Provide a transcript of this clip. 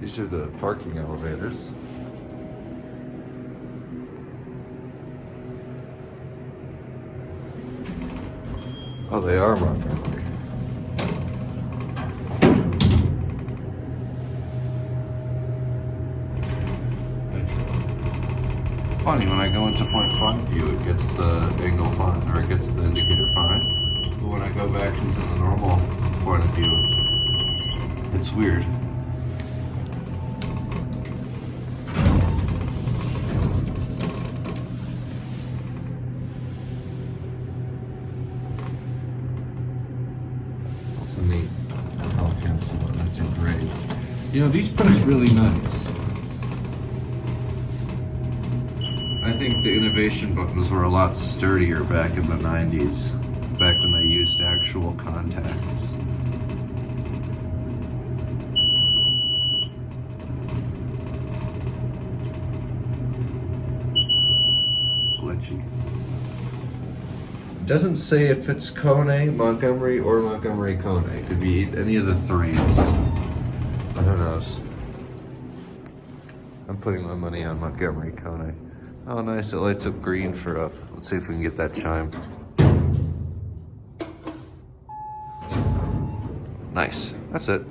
These are the parking elevators. Oh, they are Montgomery. Funny, when I go into point font view, it gets the angle font, or it gets the indicator fine. But when I go back into the normal point of view, it's weird. That's a neat color cancel. That's a great. You know, these press really nice. I think the innovation buttons were a lot sturdier back in the 90s, back when they used actual contacts. Glitchy. Doesn't say if it's Kone, Montgomery, or MontgomeryKone. It could be any of the threes. Who knows? I'm putting my money on MontgomeryKone. Oh, nice. It lights up green for up. Let's see if we can get that chime. Nice. That's it.